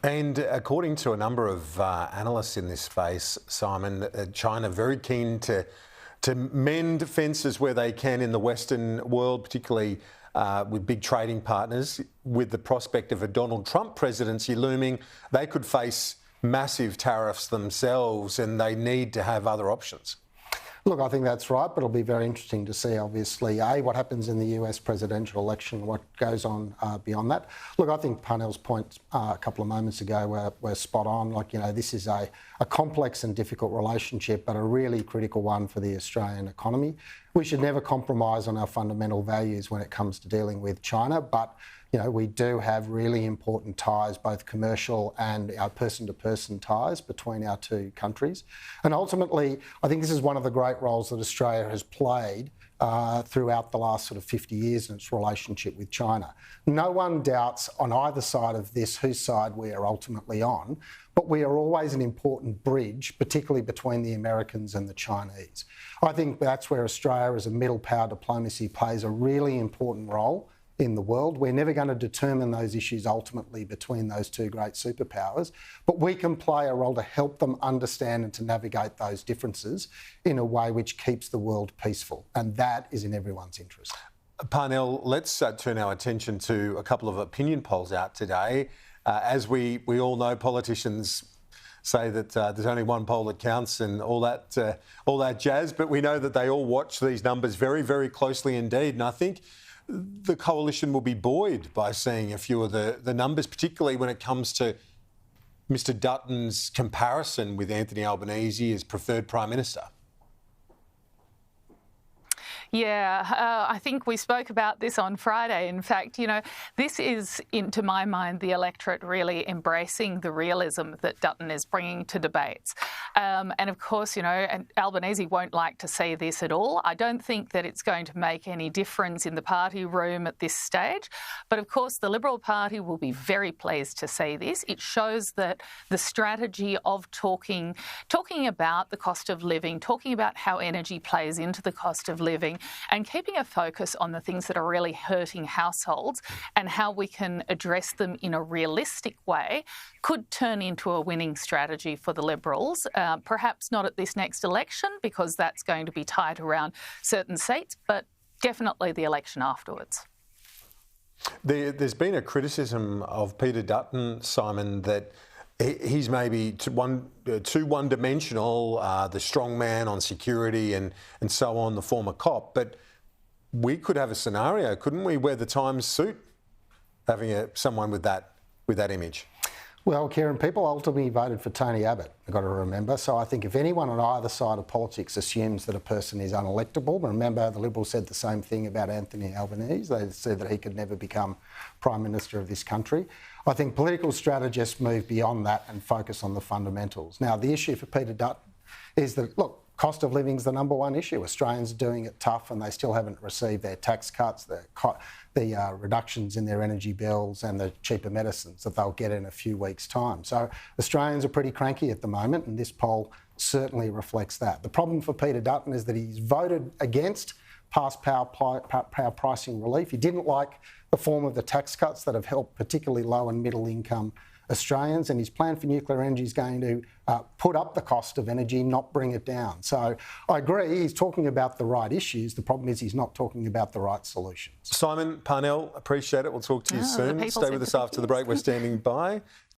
And according to a number of analysts in this space, Simon, China very keen to mend fences where they can in the Western world, particularly with big trading partners. With the prospect of a Donald Trump presidency looming, they could face massive tariffs themselves, and they need to have other options. Look, I think that's right, but it'll be very interesting to see, obviously, what happens in the US presidential election, what goes on beyond that. Look, I think Parnell's points a couple of moments ago were spot on. Like, this is a complex and difficult relationship, but a really critical one for the Australian economy. We should never compromise on our fundamental values when it comes to dealing with China, but we do have really important ties, both commercial and our person-to-person ties between our two countries. And ultimately, I think this is one of the great roles that Australia has played throughout the last sort of 50 years in its relationship with China. No one doubts on either side of this whose side we are ultimately on, but we are always an important bridge, particularly between the Americans and the Chinese. I think that's where Australia as a middle power diplomacy plays a really important role in the world. We're never going to determine those issues ultimately between those two great superpowers, but we can play a role to help them understand and to navigate those differences in a way which keeps the world peaceful, and that is in everyone's interest. Parnell, let's turn our attention to a couple of opinion polls out today. As we all know, politicians say that there's only one poll that counts and all that jazz, but we know that they all watch these numbers very, very closely indeed, and I think the coalition will be buoyed by seeing a few of the numbers, particularly when it comes to Mr Dutton's comparison with Anthony Albanese as preferred Prime Minister. Yeah, I think we spoke about this on Friday. In fact, this is, to my mind, the electorate really embracing the realism that Dutton is bringing to debates. And of course, and Albanese won't like to see this at all. I don't think that it's going to make any difference in the party room at this stage. But of course, the Liberal Party will be very pleased to see this. It shows that the strategy of talking about the cost of living, talking about how energy plays into the cost of living, and keeping a focus on the things that are really hurting households and how we can address them in a realistic way could turn into a winning strategy for the Liberals. Perhaps not at this next election, because that's going to be tight around certain seats, but definitely the election afterwards. There's been a criticism of Peter Dutton, Simon, that he's maybe too one-dimensional, the strong man on security and so on, the former cop. But we could have a scenario, couldn't we, where the times suit having someone with that image? Well, Kieran, people ultimately voted for Tony Abbott, I've got to remember. So I think if anyone on either side of politics assumes that a person is unelectable, remember the Liberals said the same thing about Anthony Albanese. They said that he could never become Prime Minister of this country. I think political strategists move beyond that and focus on the fundamentals. Now, the issue for Peter Dutton is that, look, cost of living is the number one issue. Australians are doing it tough and they still haven't received their tax cuts, the reductions in their energy bills and the cheaper medicines that they'll get in a few weeks' time. So Australians are pretty cranky at the moment, and this poll certainly reflects that. The problem for Peter Dutton is that he's voted against past power pricing relief. He didn't like the form of the tax cuts that have helped particularly low and middle income Australians, and his plan for nuclear energy is going to put up the cost of energy, not bring it down. So I agree, he's talking about the right issues. The problem is he's not talking about the right solutions. Simon, Parnell, appreciate it. We'll talk to you soon. Stay with us after the break. We're standing by.